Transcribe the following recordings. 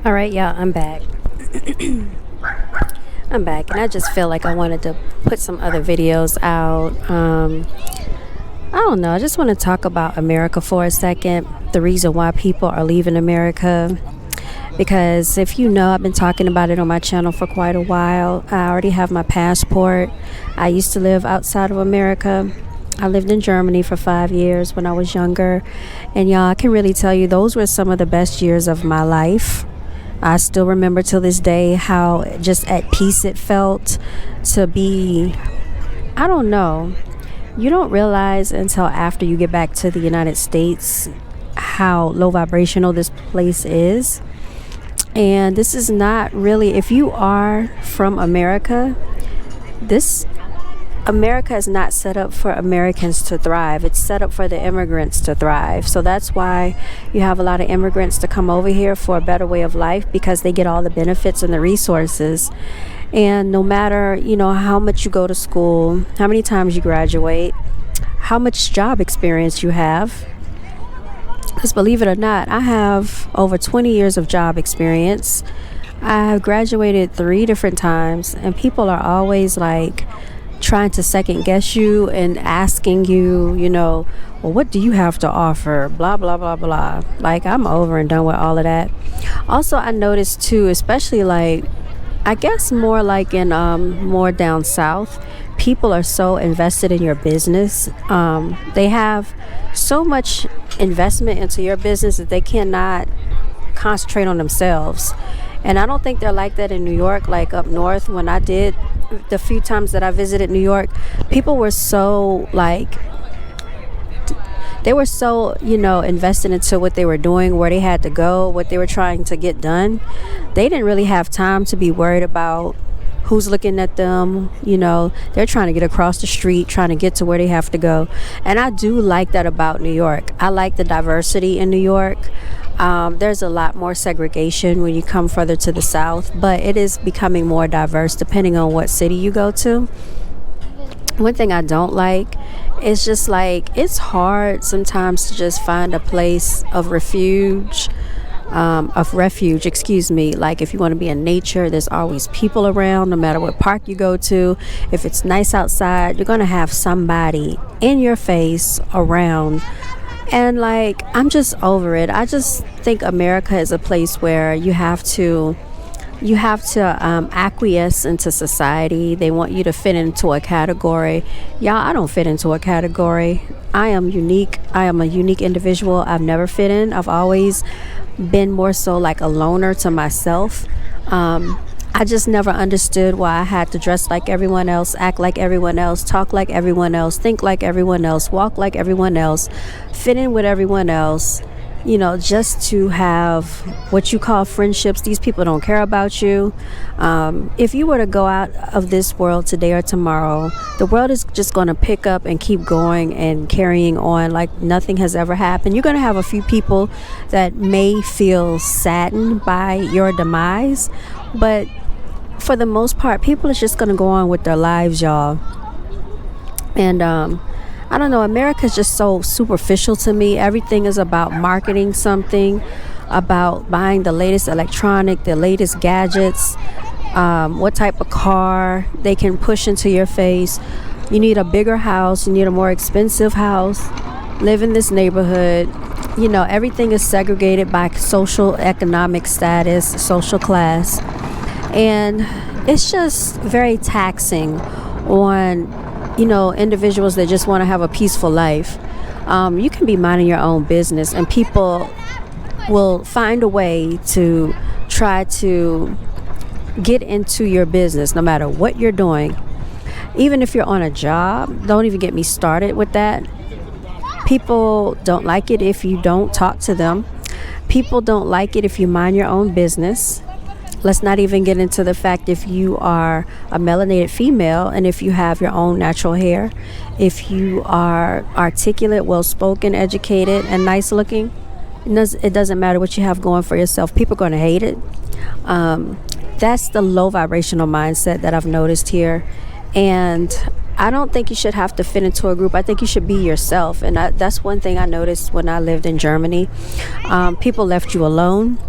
All right, y'all, I'm back. I'm back, and I just feel like I wanted to put some other videos out. I don't know. I just want to talk about America for a second. The reason why people are leaving America. Because if you know, I've been talking about it on my channel for quite a while. I already have my passport. I used to live outside of America. I lived in Germany for 5 years when I was younger. And y'all, I can really tell you those were some of the best years of my life. I still remember till this day how just at peace it felt to be. I don't know. You don't realize until after you get back to the United States how low vibrational this place is. And this is not really, if you are from America, this America is not set up for Americans to thrive. It's set up for the immigrants to thrive. So that's why you have a lot of immigrants to come over here for a better way of life, because they get all the benefits and the resources. And no matter, how much you go to school, how many times you graduate, how much job experience you have, because believe it or not, I have over 20 years of job experience. I have graduated 3 different times, and people are always like trying to second guess you and asking you, well, what do you have to offer? Blah, blah, blah, blah. Like, I'm over and done with all of that. Also, I noticed too, especially like, I guess more like in more down south, people are so invested in your business. They have so much investment into your business that they cannot concentrate on themselves. And I don't think they're like that in New York. Like up north, when I did the few times that I visited New York, people were so invested into what they were doing, where they had to go, what they were trying to get done. They didn't really have time to be worried about who's looking at them. They're trying to get across the street, trying to get to where they have to go. And I do like that about New York. I like the diversity in New York. There's a lot more segregation when you come further to the south, but it is becoming more diverse depending on what city you go to. One thing I don't like is just like, it's hard sometimes to just find a place of refuge. Like if you want to be in nature, there's always people around. No matter what park you go to, if it's nice outside, you're going to have somebody in your face around. And like, I'm just over it. I just think America is a place where you have to acquiesce into society. They want you to fit into a category. Y'all, I don't fit into a category. I am unique. I am a unique individual. I've never fit in. I've always been more so like a loner to myself. I just never understood why I had to dress like everyone else, act like everyone else, talk like everyone else, think like everyone else, walk like everyone else, fit in with everyone else, just to have what you call friendships. These people don't care about you. If you were to go out of this world today or tomorrow, the world is just going to pick up and keep going and carrying on like nothing has ever happened. You're going to have a few people that may feel saddened by your demise, but for the most part, people are just going to go on with their lives, y'all. And I don't know, America's just so superficial to me. Everything is about marketing something, about buying the latest electronic, the latest gadgets, what type of car they can push into your face. You need a bigger house, you need a more expensive house, live in this neighborhood. Everything is segregated by social economic status, social class. And it's just very taxing on individuals that just want to have a peaceful life. You can be minding your own business, and people will find a way to try to get into your business no matter what you're doing. Even if you're on a job, don't even get me started with that. People don't like it if you don't talk to them. People don't like it if you mind your own business. Let's not even get into the fact if you are a melanated female and if you have your own natural hair, if you are articulate, well-spoken, educated, and nice looking. It doesn't matter what you have going for yourself. People are going to hate it. That's the low vibrational mindset that I've noticed here. And I don't think you should have to fit into a group. I think you should be yourself. And that's one thing I noticed when I lived in Germany. People left you alone.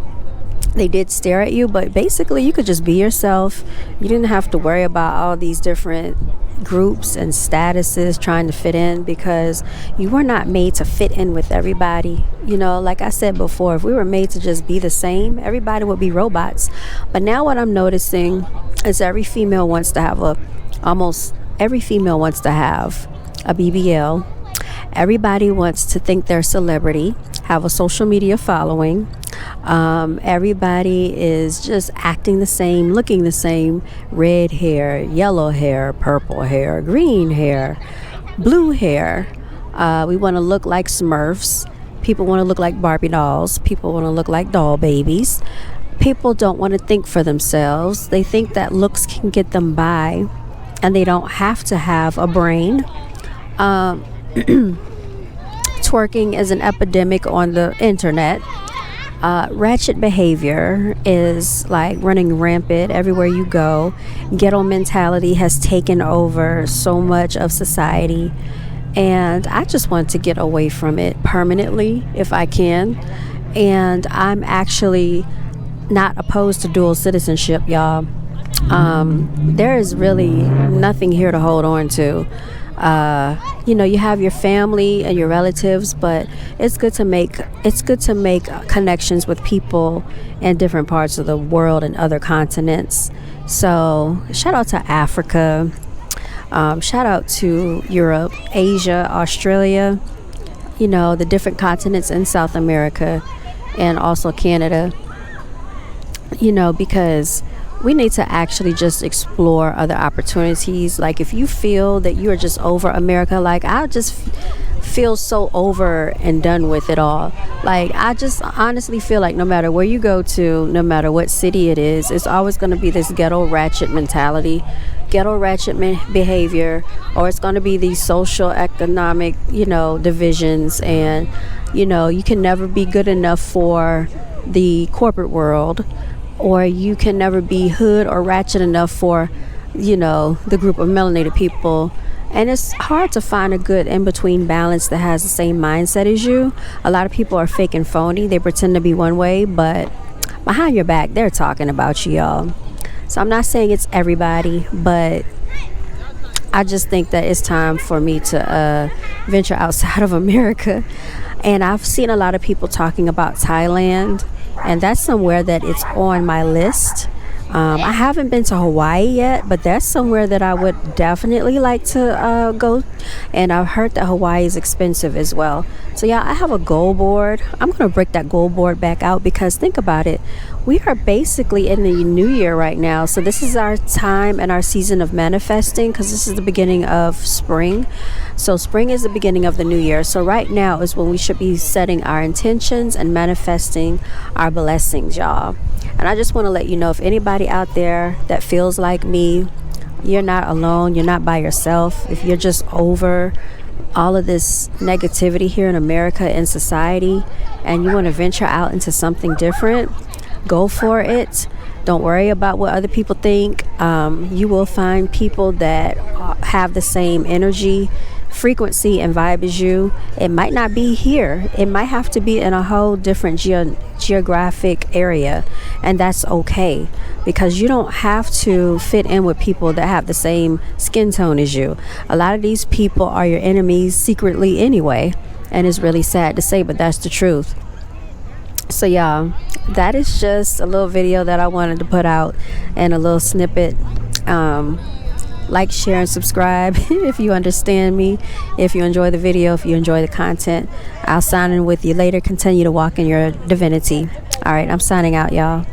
They did stare at you, but basically you could just be yourself. You didn't have to worry about all these different groups and statuses trying to fit in, because you were not made to fit in with everybody. You know, like I said before, if we were made to just be the same, everybody would be robots. But now what I'm noticing is almost every female wants to have a BBL. Everybody wants to think they're a celebrity, have a social media following. Everybody is just acting the same, looking the same. Red hair, yellow hair, purple hair, green hair, blue hair. We want to look like Smurfs. People want to look like Barbie dolls. People want to look like doll babies. People don't want to think for themselves. They think that looks can get them by, and they don't have to have a brain. Twerking is an epidemic on the internet. Ratchet behavior is like running rampant everywhere you go. Ghetto mentality has taken over so much of society, and I just want to get away from it permanently if I can. And I'm actually not opposed to dual citizenship, y'all. There is really nothing here to hold on to. You have your family and your relatives, but it's good to make connections with people in different parts of the world and other continents. So shout out to Africa, shout out to Europe, Asia, Australia, the different continents in South America, and also Canada, because we need to actually just explore other opportunities. Like, if you feel that you are just over America, like, I just feel so over and done with it all. Like, I just honestly feel like no matter where you go to, no matter what city it is, it's always going to be this ghetto ratchet mentality, ghetto ratchet behavior, or it's going to be these social economic, divisions. And, you can never be good enough for the corporate world, or you can never be hood or ratchet enough for, the group of melanated people. And it's hard to find a good in-between balance that has the same mindset as you. A lot of people are fake and phony. They pretend to be one way, but behind your back, they're talking about you, y'all. So I'm not saying it's everybody, but I just think that it's time for me to venture outside of America. And I've seen a lot of people talking about Thailand, and that's somewhere that it's on my list. I haven't been to Hawaii yet, but that's somewhere that I would definitely like to go. And I've heard that Hawaii is expensive as well. So yeah, I have a goal board. I'm going to break that goal board back out, because think about it. We are basically in the new year right now. So this is our time and our season of manifesting, because this is the beginning of spring. So spring is the beginning of the new year. So right now is when we should be setting our intentions and manifesting our blessings, y'all. And I just want to let you know, if anybody out there that feels like me, you're not alone. You're not by yourself. If you're just over all of this negativity here in America and society, and you want to venture out into something different, go for it. Don't worry about what other people think. You will find people that have the same energy, frequency, and vibe as you. It might not be here. It might have to be in a whole different geographic area, and that's okay, because you don't have to fit in with people that have the same skin tone as you. A lot of these people are your enemies secretly anyway, and it's really sad to say, but that's the truth. So yeah, that is just a little video that I wanted to put out, and a little snippet. Like, share, and subscribe if you understand me, if you enjoy the video, if you enjoy the content. I'll sign in with you later. Continue to walk in your divinity. All right, I'm signing out, y'all.